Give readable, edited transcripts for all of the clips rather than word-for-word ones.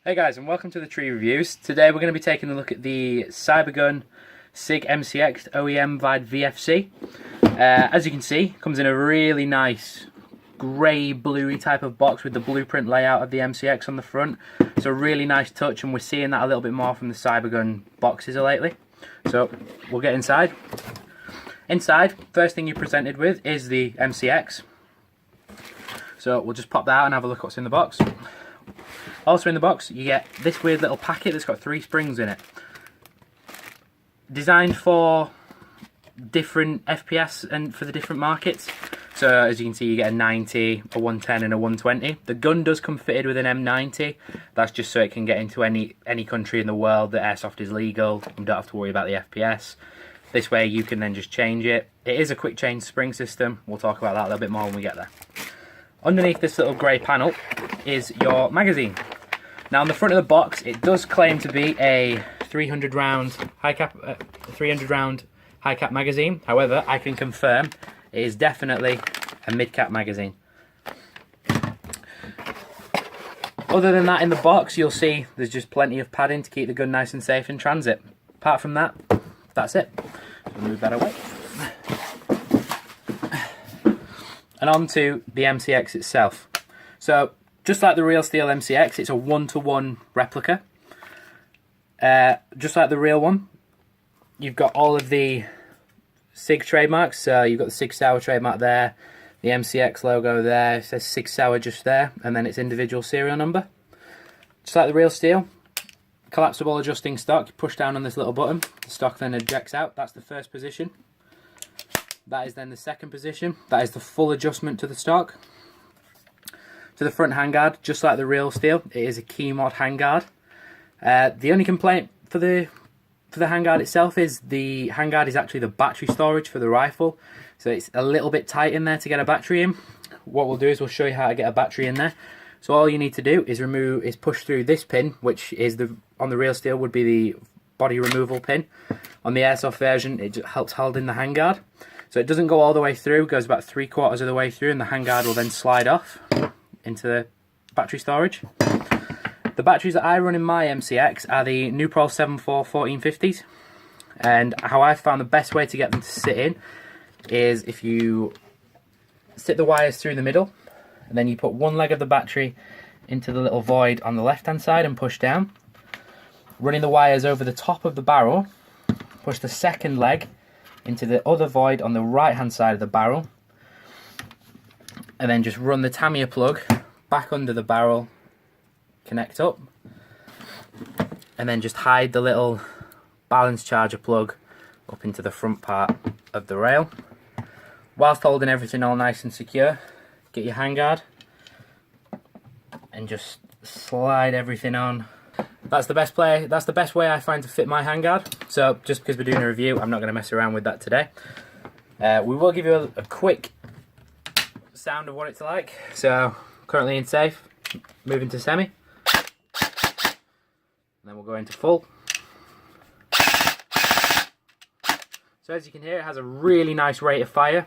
Hey guys, and welcome to the Tree Reviews. Today we're going to be taking a look at the Cybergun Sig MCX OEM Vide VFC. As you can see, it comes in a really nice grey bluey type of box with the blueprint layout of the MCX on the front. It's a really nice touch, and we're seeing that a little bit more from the Cybergun boxes lately. So we'll get inside. Inside, first thing you're presented with is the MCX. So we'll just pop that out and have a look at what's in the box. Also in the box, you get this weird little packet that's got 3 springs in it. Designed for different FPS and for the different markets. So as you can see, you get a 90, a 110 and a 120. The gun does come fitted with an M90. That's just so it can get into any country in the world that Airsoft is legal. You don't have to worry about the FPS. This way you can then just change it. It is a quick change spring system. We'll talk about that a little bit more when we get there. Underneath this little grey panel is your magazine. Now on the front of the box, it does claim to be a 300 round high cap magazine. However, I can confirm it is definitely a mid cap magazine. Other than that, in the box, you'll see there's just plenty of padding to keep the gun nice and safe in transit. Apart from that, that's it. So move that away. And on to the MCX itself. So, just like the real steel MCX, it's a 1-to-1 replica. Just like the real one, you've got all of the Sig trademarks. So you've got the Sig Sauer trademark there, the MCX logo there, it says Sig Sauer just there, and then its individual serial number. Just like the real steel, collapsible adjusting stock. You push down on this little button, the stock then ejects out. That's the first position. That is then the second position. That is the full adjustment to the stock. To the front handguard, just like the real steel, it is a key mod handguard. The only complaint for the handguard itself is the handguard is actually the battery storage for the rifle, so it's a little bit tight in there to get a battery in. What we'll do is we'll show you how to get a battery in there. So all you need to do is push through this pin, which is on the real steel would be the body removal pin. On the Airsoft version, it just helps hold in the handguard. So it doesn't go all the way through, it goes about 3/4 of the way through, and the handguard will then slide off into the battery storage. The batteries that I run in my MCX are the Nuprol 74 1450s, and how I found the best way to get them to sit in is if you sit the wires through the middle, and then you put one leg of the battery into the little void on the left hand side and push down, running the wires over the top of the barrel, push the second leg into the other void on the right hand side of the barrel, and then just run the Tamiya plug back under the barrel, connect up, and then just hide the little balance charger plug up into the front part of the rail. Whilst holding everything all nice and secure, get your handguard and just slide everything on. That's the best way I find to fit my handguard. So just because we're doing a review, I'm not going to mess around with that today. We will give you a quick sound of what it's like. So currently in safe, moving to semi, and then we'll go into full. So as you can hear, it has a really nice rate of fire.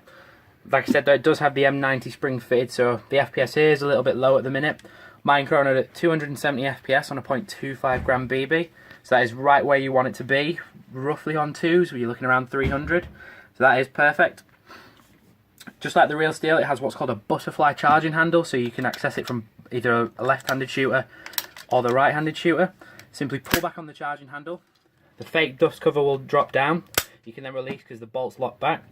Like I said, though, it does have the M90 spring fitted, so the FPS here is a little bit low at the minute. Mine currently at 270 FPS on a 0.25 gram BB, so that is right where you want it to be, roughly on 2s, where you're looking around 300, so that is perfect. Just like the real steel, it has what's called a butterfly charging handle, so you can access it from either a left-handed shooter or the right-handed shooter. Simply pull back on the charging handle, the fake dust cover will drop down, you can then release because the bolt's locked back.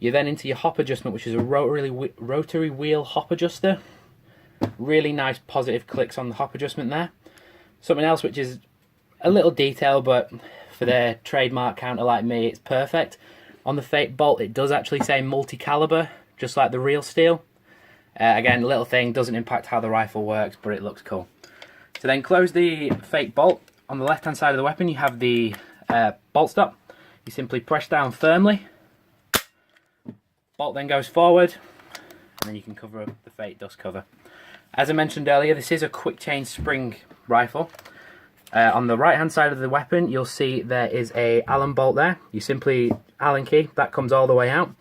You're then into your hop adjustment, which is a rotary wheel hop adjuster. Really nice positive clicks on the hop adjustment there. Something else which is a little detail, but for their trademark counter like me, it's perfect. On the fake bolt, it does actually say multi-caliber, just like the real steel. Again, little thing, doesn't impact how the rifle works, but it looks cool. To then close the fake bolt, on the left-hand side of the weapon, you have the bolt stop. You simply press down firmly. Bolt then goes forward, and then you can cover up the fake dust cover. As I mentioned earlier, this is a quick change spring rifle. On the right hand side of the weapon, you'll see there is a Allen bolt there. You simply Allen key, that comes all the way out.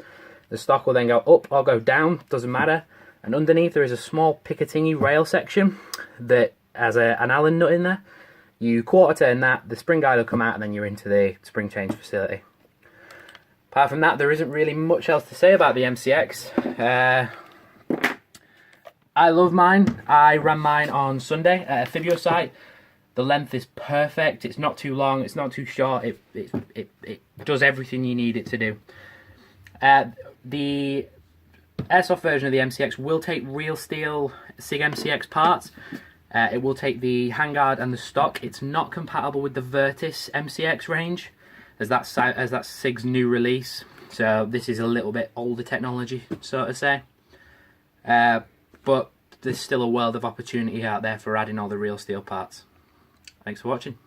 The stock will then go up or go down, doesn't matter. And underneath there is a small Picatinny rail section that has an Allen nut in there. You quarter turn that, the spring guide will come out, and then you're into the spring change facility. Apart from that, there isn't really much else to say about the MCX. I love mine. I ran mine on Sunday at a physio site. The length is perfect. It's not too long. It's not too short. It does everything you need it to do. The Airsoft version of the MCX will take real steel Sig MCX parts. It will take the handguard and the stock. It's not compatible with the Virtus MCX range, as that's Sig's new release. So this is a little bit older technology, so to say. But there's still a world of opportunity out there for adding all the real steel parts. Thanks for watching.